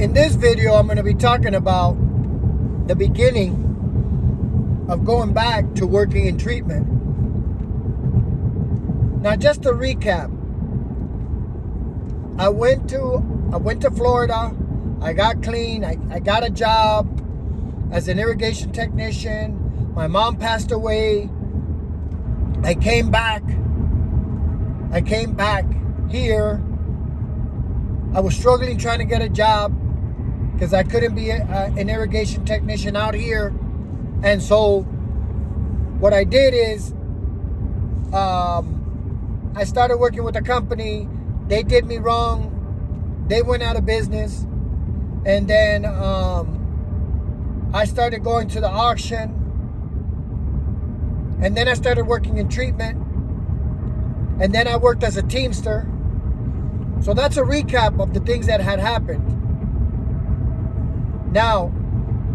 In this video, I'm going to be talking about the beginning of going back to working in treatment. Now, just to recap, I went to Florida. I got clean. I got a job as an irrigation technician. My mom passed away. I came back here. I was struggling trying to get a job because I couldn't be an irrigation technician out here. And so what I did is I started working with a company. They did me wrong. They went out of business. And then I started going to the auction. And then I started working in treatment. And then I worked as a teamster. So that's a recap of the things that had happened. Now,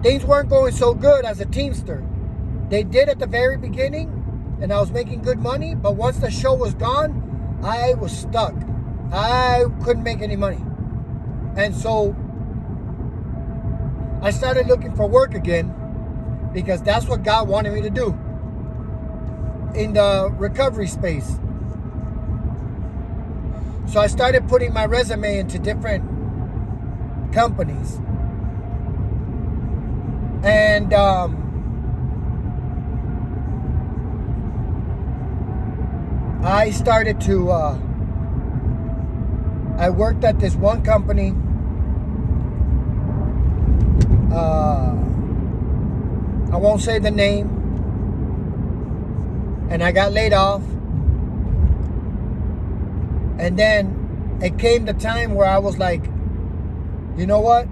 things weren't going so good as a teamster. They did at the very beginning, and I was making good money. But once the show was gone, I was stuck. I couldn't make any money. And so I started looking for work again because that's what God wanted me to do in the recovery space. So I started putting my resume into different companies. And I started to, I worked at this one company. I won't say the name. And I got laid off. And then it came the time where I was like, you know what?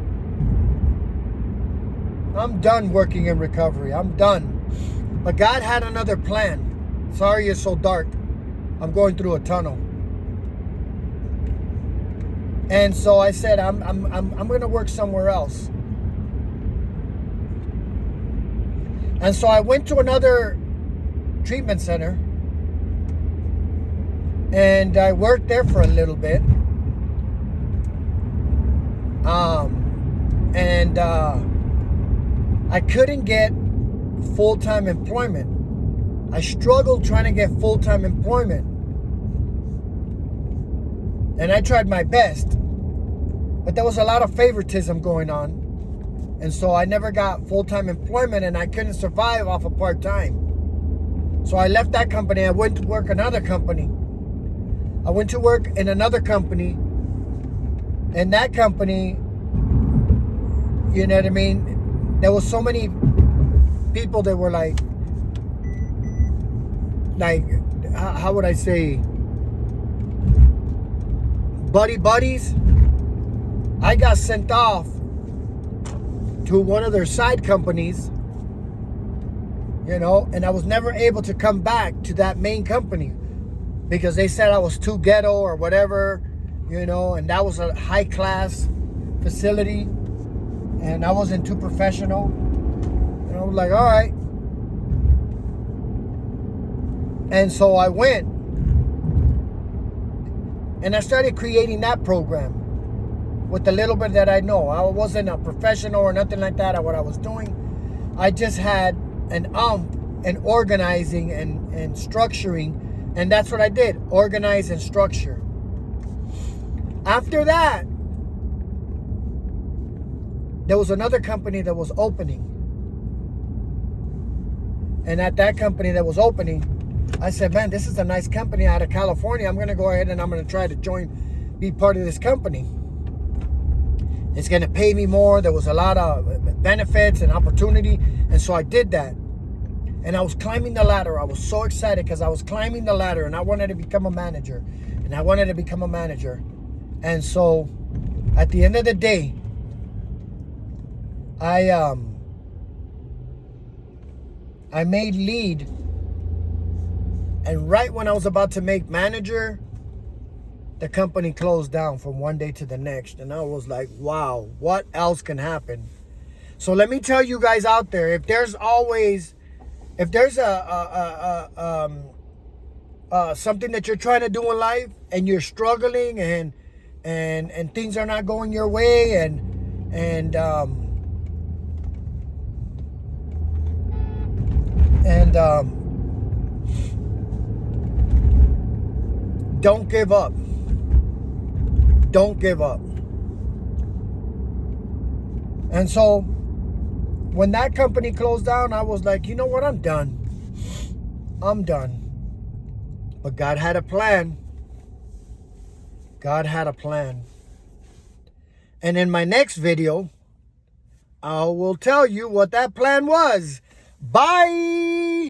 I'm done working in recovery. I'm done. But God had another plan. Sorry it's so dark. I'm going through a tunnel. And so I said, I'm going to work somewhere else. And so I went to another treatment center. And I worked there for a little bit. I couldn't get full-time employment. I struggled trying to get full-time employment. And I tried my best. But there was a lot of favoritism going on. And so I never got full-time employment, and I couldn't survive off of part-time. So I left that company. I went to work another company. I went to work in another company. And that company, you know what I mean? There was so many people that were like, how would I say, buddies. I got sent off to one of their side companies, you know, and I was never able to come back to that main company because they said I was too ghetto or whatever, you know, and that was a high class facility and I wasn't too professional. And I was like, all right. And so I went and I started creating that program with the little bit that I know. I wasn't a professional or nothing like that at what I was doing. I just had an in organizing and structuring. And that's what I did, organize and structure. After that, there was another company that was opening. And at that company that was opening, I said, man, this is a nice company out of California. I'm going to go ahead and I'm going to try to be part of this company. It's going to pay me more. There was a lot of benefits and opportunity. And so I did that. And I was climbing the ladder. I was so excited because I was climbing the ladder and I wanted to become a manager. And I wanted to become a manager. And so at the end of the day, I made lead. And right when I was about to make manager, the company closed down from one day to the next. And I was like, wow, what else can happen? So let me tell you guys out there, if there's something that you're trying to do in life and you're struggling and things are not going your way and And don't give up. Don't give up. And so when that company closed down, I was like, you know what? I'm done. I'm done. But God had a plan. God had a plan. And in my next video, I will tell you what that plan was. Bye.